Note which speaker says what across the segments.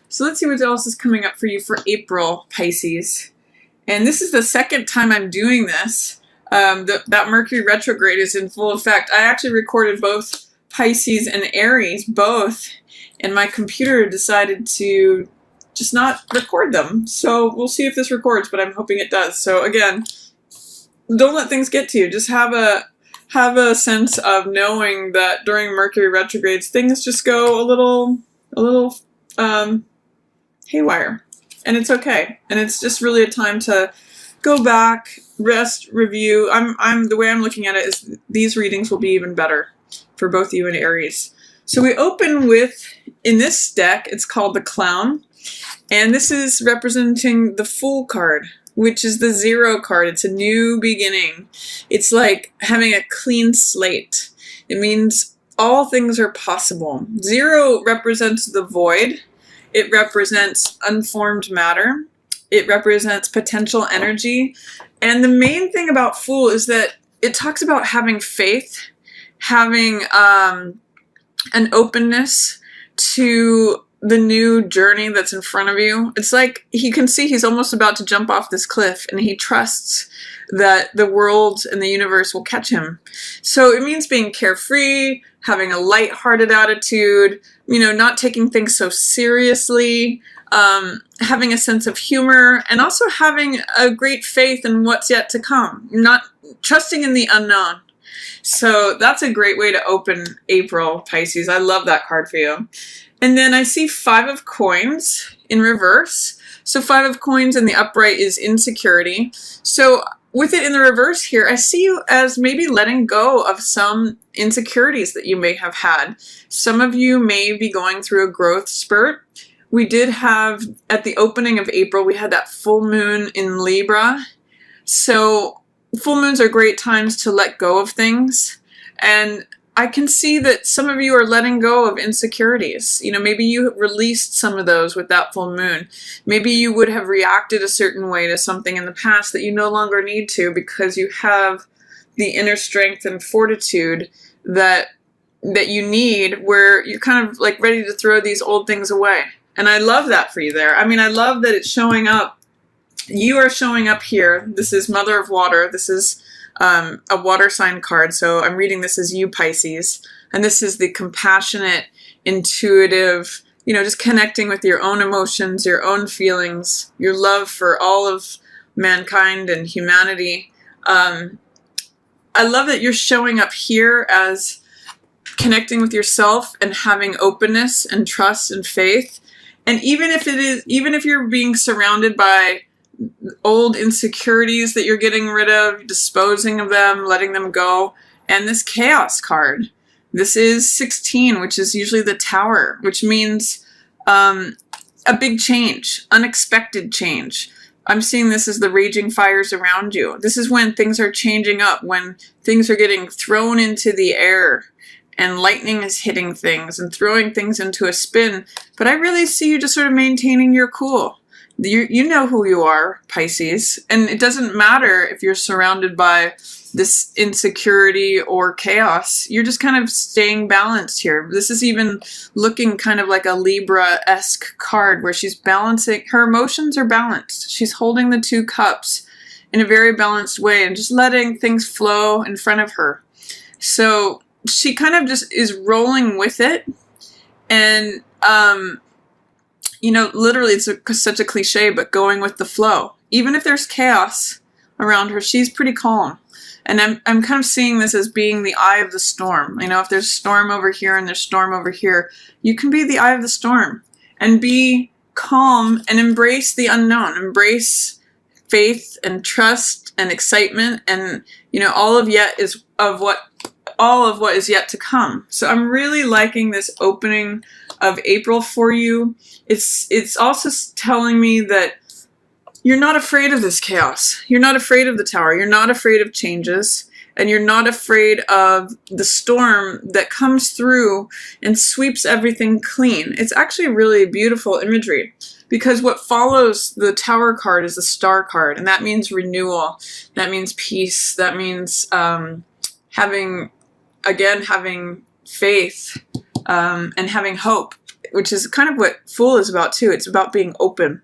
Speaker 1: So let's see what else is coming up for you for April, Pisces. And this is the second time I'm doing this. That Mercury retrograde is in full effect. I actually recorded both Pisces and Aries, both, and my computer decided to just not record them. So we'll see if this records, but I'm hoping it does. So again, don't let things get to you. Just have a sense of knowing that during Mercury retrogrades, things just go a little haywire, and it's okay. And it's just really a time to go back, rest, review. The way I'm looking at it is these readings will be even better for both you and Aries. So we open with, in this deck, it's called the Clown, and this is representing the Fool card, which is the 0 card. It's a new beginning. It's like having a clean slate. It means all things are possible. 0 represents the void. It represents unformed matter. It represents potential energy. And the main thing about Fool is that it talks about having faith, having an openness to the new journey that's in front of you. It's like he can see he's almost about to jump off this cliff, and he trusts that the world and the universe will catch him. So it means being carefree, having a light-hearted attitude, not taking things so seriously, having a sense of humor, and also having a great faith in what's yet to come, not trusting in the unknown. So that's a great way to open April, Pisces. I love that card for you. And then I see 5 of coins in reverse. So 5 of coins in the upright is insecurity. So with it in the reverse here, I see you as maybe letting go of some insecurities that you may have had. Some of you may be going through a growth spurt. We did have, at the opening of April, we had that full moon in Libra. So full moons are great times to let go of things. And I can see that some of you are letting go of insecurities. Maybe you released some of those with that full moon. Maybe you would have reacted a certain way to something in the past that you no longer need to, because you have the inner strength and fortitude that you need, where you're kind of like ready to throw these old things away. And I love that for you there. I love that it's showing up. You are showing up here. This is Mother of Water. This is a water sign card, so I'm reading this as you, Pisces. And this is the compassionate, intuitive, just connecting with your own emotions, your own feelings, your love for all of mankind and humanity. I love that you're showing up here as connecting with yourself and having openness and trust and faith. And even if you're being surrounded by old insecurities that you're getting rid of, disposing of them, letting them go. And this chaos card, this is 16, which is usually the Tower, which means a big change, unexpected change. I'm seeing this as the raging fires around you. This is when things are changing up, when things are getting thrown into the air and lightning is hitting things and throwing things into a spin. But I really see you just sort of maintaining your cool. You know who you are, Pisces, and it doesn't matter if you're surrounded by this insecurity or chaos. You're just kind of staying balanced here. This is even looking kind of like a Libra-esque card where she's balancing. Her emotions are balanced. She's holding the 2 cups in a very balanced way and just letting things flow in front of her. So she kind of just is rolling with it, and literally it's such a cliche, but going with the flow. Even if there's chaos around her, she's pretty calm. And I'm kind of seeing this as being the eye of the storm. If there's storm over here and there's storm over here, you can be the eye of the storm and be calm and embrace the unknown. Embrace faith and trust and excitement and, all of what is yet to come. So I'm really liking this opening of April for you. It's also telling me that you're not afraid of this chaos. You're not afraid of the Tower. You're not afraid of changes. And you're not afraid of the storm that comes through and sweeps everything clean. It's actually really beautiful imagery, because what follows the Tower card is the Star card. And that means renewal. That means peace. That means having faith and having hope. which is kind of what Fool is about too. It's about being open.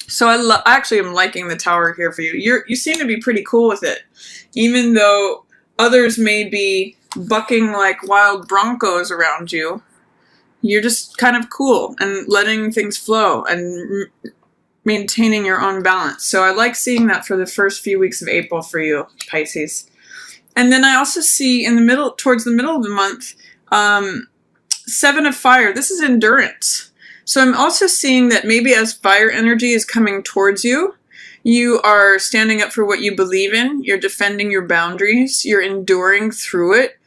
Speaker 1: So I actually am liking the Tower here for you. You seem to be pretty cool with it, even though others may be bucking like wild broncos around you. You're just kind of cool and letting things flow and maintaining your own balance. So I like seeing that for the first few weeks of April for you, Pisces. And then I also see in the middle, towards the middle of the month, 7 of Fire. This is endurance. So I'm also seeing that maybe as fire energy is coming towards you, you are standing up for what you believe in. You're defending your boundaries. You're enduring through it.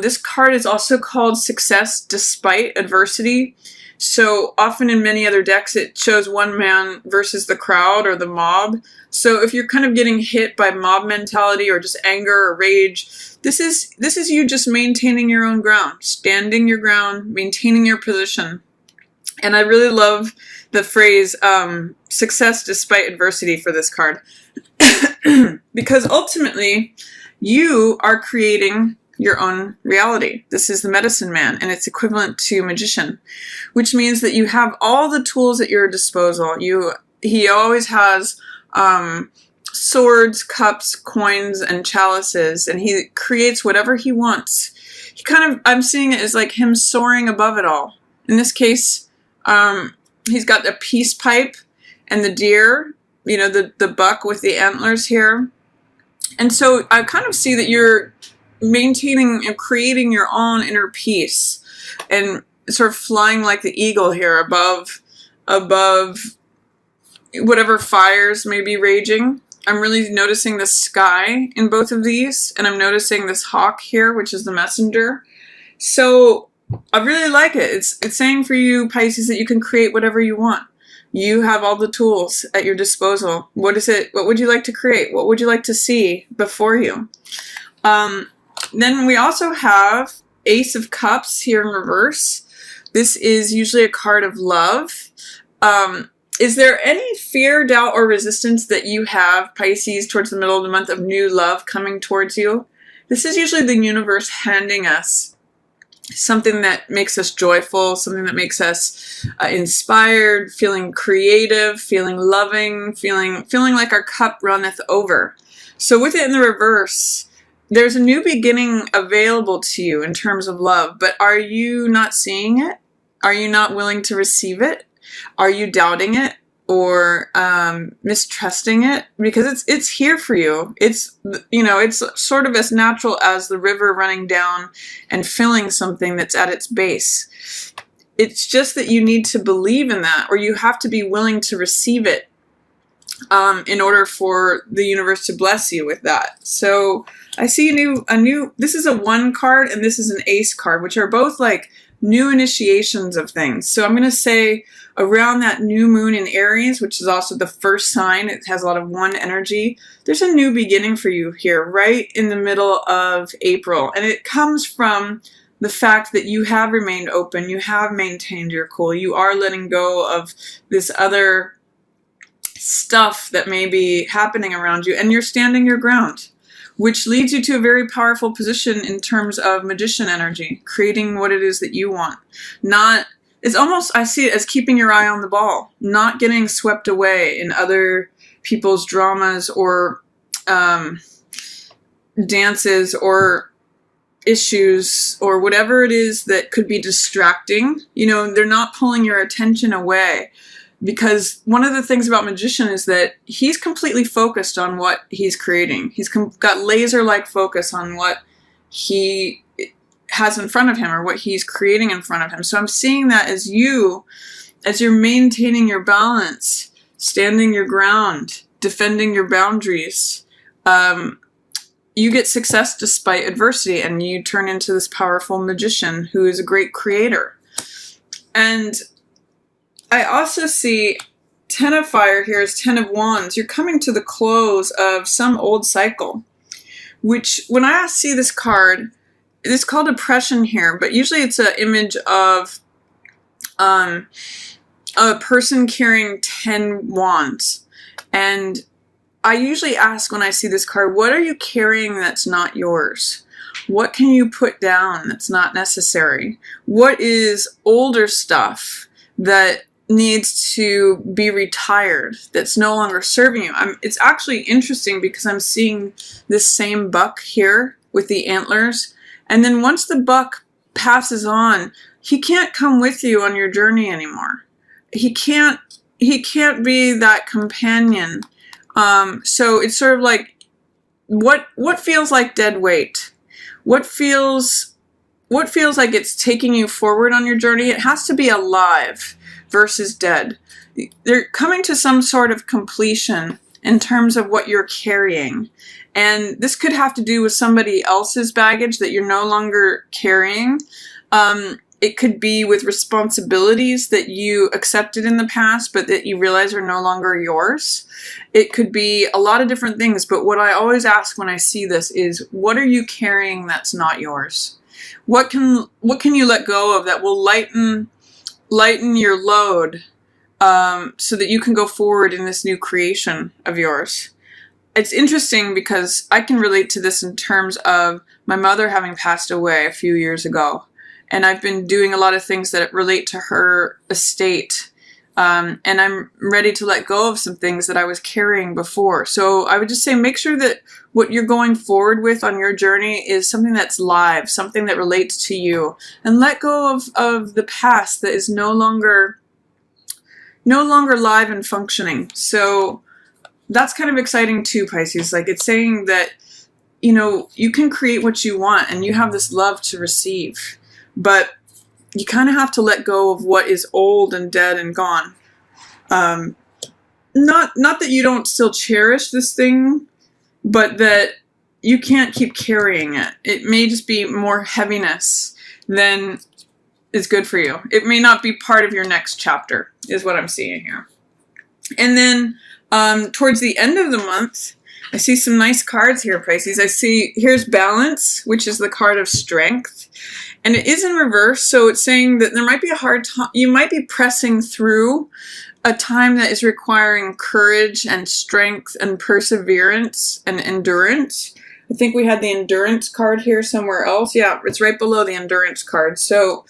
Speaker 1: This card is also called Success Despite Adversity. So often in many other decks, it shows one man versus the crowd or the mob. So if you're kind of getting hit by mob mentality or just anger or rage, this is you just maintaining your own ground, standing your ground, maintaining your position. And I really love the phrase success despite adversity for this card. Because ultimately, you are creating your own reality. This is the medicine man, and it's equivalent to magician, which means that you have all the tools at your disposal. He always has swords, cups, coins, and chalices, and he creates whatever he wants. I'm seeing it as like him soaring above it all. In this case, he's got the peace pipe and the deer, the buck with the antlers here. And so I kind of see that you're maintaining and creating your own inner peace and sort of flying like the eagle here above whatever fires may be raging. I'm really noticing the sky in both of these, and I'm noticing this hawk here, which is the messenger. So I really like it. It's saying for you, Pisces, that you can create whatever you want. You have all the tools at your disposal. What would you like to create? What would you like to see before you? Then we also have Ace of Cups here in reverse. This is usually a card of love. Is there any fear, doubt, or resistance that you have, Pisces, towards the middle of the month of new love coming towards you? This is usually the universe handing us something that makes us joyful, something that makes us inspired, feeling creative, feeling loving, feeling like our cup runneth over. So with it in the reverse, there's a new beginning available to you in terms of love, but are you not seeing it? Are you not willing to receive it? Are you doubting it or mistrusting it? Because it's here for you. It's sort of as natural as the river running down and filling something that's at its base. It's just that you need to believe in that, or you have to be willing to receive it in order for the universe to bless you with that. So I see a new, this is a 1 card and this is an ace card, which are both like new initiations of things. So I'm going to say around that new moon in Aries, which is also the first sign, it has a lot of 1 energy. There's a new beginning for you here, right in the middle of April. And it comes from the fact that you have remained open, you have maintained your cool, you are letting go of this other stuff that may be happening around you, and you're standing your ground, which leads you to a very powerful position in terms of magician energy, creating what it is that you want. It's almost, I see it as keeping your eye on the ball, not getting swept away in other people's dramas or dances or issues or whatever it is that could be distracting. They're not pulling your attention away. Because one of the things about magician is that he's completely focused on what he's creating. He's got laser-like focus on what he has in front of him or what he's creating in front of him. So I'm seeing that as you're maintaining your balance, standing your ground, defending your boundaries, you get success despite adversity, and you turn into this powerful magician who is a great creator. And I also see 10 of Fire here is 10 of Wands. You're coming to the close of some old cycle, which when I see this card, it's called oppression here, but usually it's an image of a person carrying 10 wands. And I usually ask when I see this card, what are you carrying that's not yours? What can you put down that's not necessary? What is older stuff that needs to be retired, that's no longer serving you? It's actually interesting because I'm seeing this same buck here with the antlers. And then once the buck passes on, he can't come with you on your journey anymore. He can't be that companion. So it's sort of like, what feels like dead weight? What feels like it's taking you forward on your journey? It has to be alive versus dead. They're coming to some sort of completion in terms of what you're carrying. And this could have to do with somebody else's baggage that you're no longer carrying. It could be with responsibilities that you accepted in the past, but that you realize are no longer yours. It could be a lot of different things, but what I always ask when I see this is, what are you carrying that's not yours? What can you let go of that will lighten your load, so that you can go forward in this new creation of yours? It's interesting because I can relate to this in terms of my mother having passed away a few years ago. And I've been doing a lot of things that relate to her estate. And I'm ready to let go of some things that I was carrying before. So I would just say, make sure that what you're going forward with on your journey is something that's live, something that relates to you. And let go of the past that is no longer live and functioning. So that's kind of exciting too, Pisces. Like, it's saying that, you can create what you want and you have this love to receive. But you kind of have to let go of what is old and dead and gone. Not that you don't still cherish this thing, but that you can't keep carrying it. It may just be more heaviness than is good for you. It may not be part of your next chapter, is what I'm seeing here. And then towards the end of the month, I see some nice cards here, Pisces. I see, here's Balance, which is the card of strength. And it is in reverse, so it's saying that there might be a hard time. You might be pressing through a time that is requiring courage and strength and perseverance and endurance. I think we had the endurance card here somewhere else. Yeah, it's right below the endurance card. So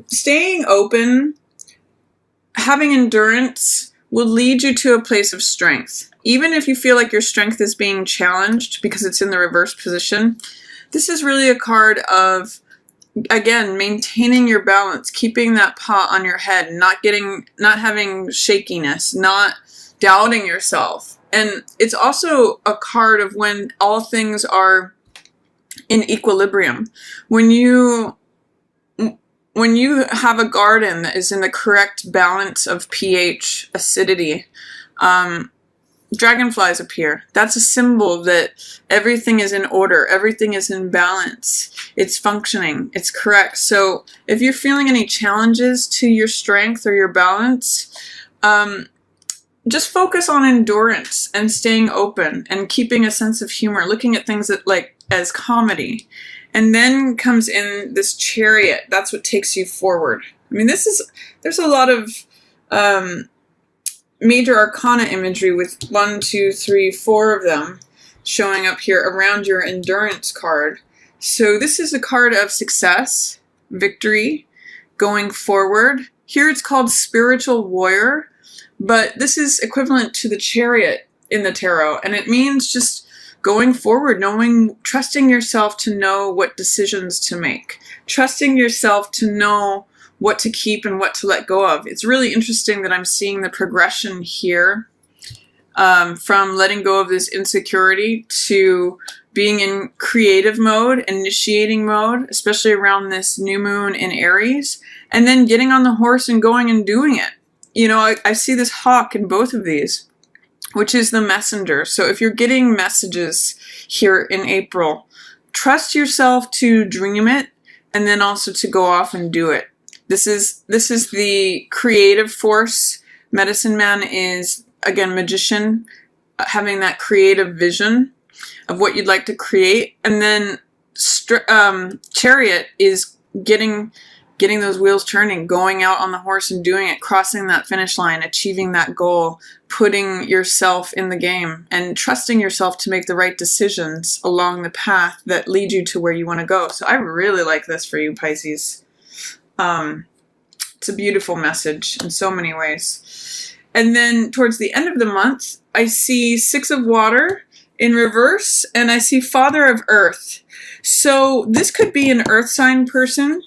Speaker 1: staying open, having endurance will lead you to a place of strength. Even if you feel like your strength is being challenged because it's in the reverse position, this is really a card of, again, maintaining your balance, keeping that pot on your head, not having shakiness, not doubting yourself. And it's also a card of when all things are in equilibrium. When you have a garden that is in the correct balance of pH, acidity, dragonflies appear. That's a symbol that everything is in order. Everything is in balance. It's functioning. It's correct. So if you're feeling any challenges to your strength or your balance, just focus on endurance and staying open and keeping a sense of humor, looking at things as comedy. And then comes in this Chariot. That's what takes you forward. I mean, there's a lot of major arcana imagery with 1, 2, 3, 4 of them showing up here around your endurance card. So this is a card of success, victory, going forward. Here it's called Spiritual Warrior, but this is equivalent to the Chariot in the tarot, and it means just going forward, trusting yourself to know what decisions to make, trusting yourself to know what to keep and what to let go of. It's really interesting that I'm seeing the progression here from letting go of this insecurity to being in creative mode, initiating mode, especially around this new moon in Aries, and then getting on the horse and going and doing it. I see this hawk in both of these, which is the messenger. So if you're getting messages here in April, trust yourself to dream it and then also to go off and do it. This is the creative force. Medicine Man is, again, magician, having that creative vision of what you'd like to create. And then Chariot is getting getting those wheels turning, going out on the horse and doing it, crossing that finish line, achieving that goal, putting yourself in the game, and trusting yourself to make the right decisions along the path that lead you to where you want to go. So I really like this for you, Pisces. It's a beautiful message in so many ways. And then towards the end of the month, I see Six of Water in reverse, and I see Father of Earth. So this could be an earth sign person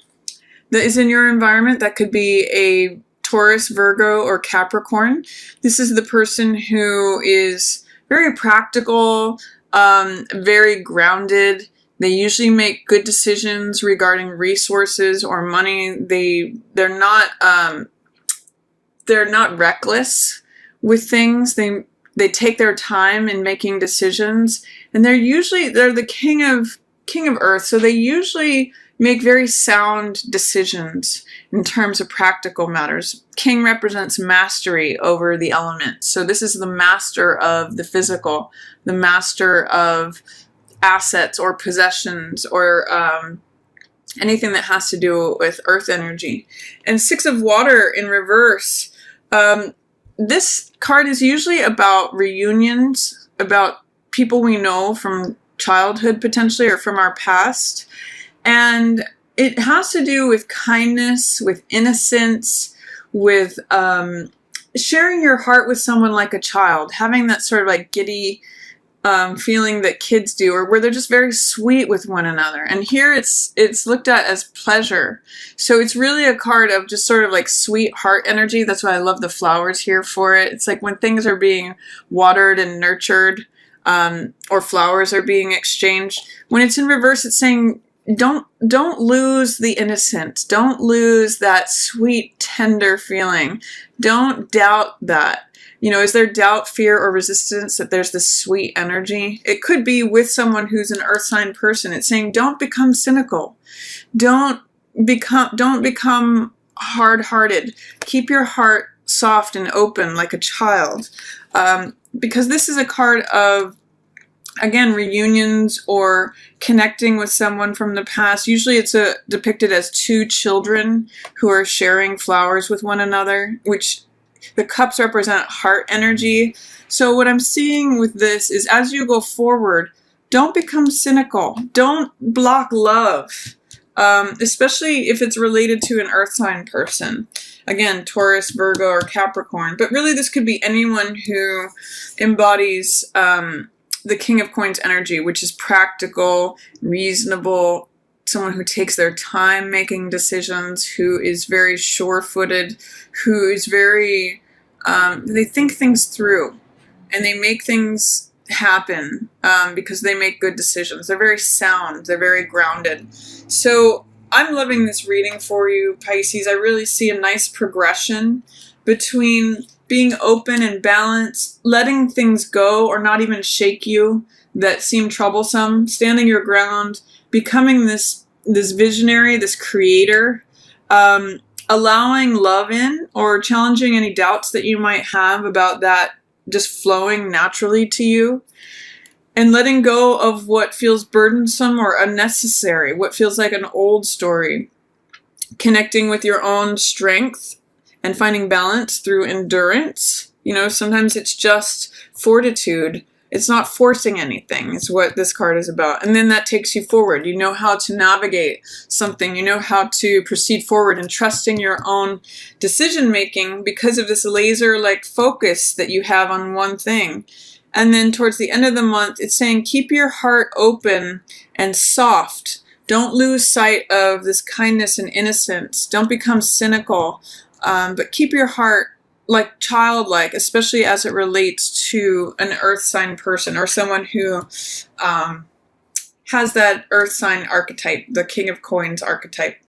Speaker 1: that is in your environment. That could be a Taurus, Virgo, or Capricorn. This is the person who is very practical, very grounded. They usually make good decisions regarding resources or money. They're not reckless with things. They take their time in making decisions, and they're the king of Earth. So they usually make very sound decisions in terms of practical matters. King represents mastery over the elements. So this is the master of the physical, the master of assets or possessions or anything that has to do with earth energy. And Six of Water in reverse. This card is usually about reunions, about people we know from childhood potentially or from our past. And it has to do with kindness, with innocence, with sharing your heart with someone like a child, having that sort of like giddy feeling that kids do, or where they're just very sweet with one another. And here it's looked at as pleasure. So it's really a card of just sort of like sweet heart energy. That's why I love the flowers here for it. It's like when things are being watered and nurtured, or flowers are being exchanged. When it's in reverse, it's saying don't lose the innocence. Don't lose that sweet, tender feeling. Don't doubt that. Is there doubt, fear, or resistance that there's this sweet energy? It could be with someone who's an earth sign person. It's saying don't become cynical. Don't become hard-hearted. Keep your heart soft and open like a child. Because this is a card of, again, reunions or connecting with someone from the past. Usually it's depicted as two children who are sharing flowers with one another, which the cups represent heart energy. So what I'm seeing with this is as you go forward, don't become cynical. Don't block love, especially if it's related to an earth sign person. Again, Taurus, Virgo, or Capricorn. But really this could be anyone who embodies the King of Coins energy, which is practical, reasonable, someone who takes their time making decisions, who is very sure-footed, who is very, they think things through and they make things happen because they make good decisions. They're very sound. They're very grounded. So I'm loving this reading for you, Pisces. I really see a nice progression between being open and balanced, letting things go or not even shake you that seem troublesome, standing your ground, becoming this visionary, this creator, allowing love in or challenging any doubts that you might have about that just flowing naturally to you, and letting go of what feels burdensome or unnecessary, what feels like an old story, connecting with your own strength and finding balance through endurance. Sometimes it's just fortitude. It's not forcing anything. It's what this card is about. And then that takes you forward. You know how to navigate something. You know how to proceed forward and trusting your own decision making because of this laser-like focus that you have on one thing. And then towards the end of the month, it's saying keep your heart open and soft. Don't lose sight of this kindness and innocence. Don't become cynical, but keep your heart like childlike, especially as it relates to an earth sign person or someone who has that earth sign archetype, the King of Coins archetype.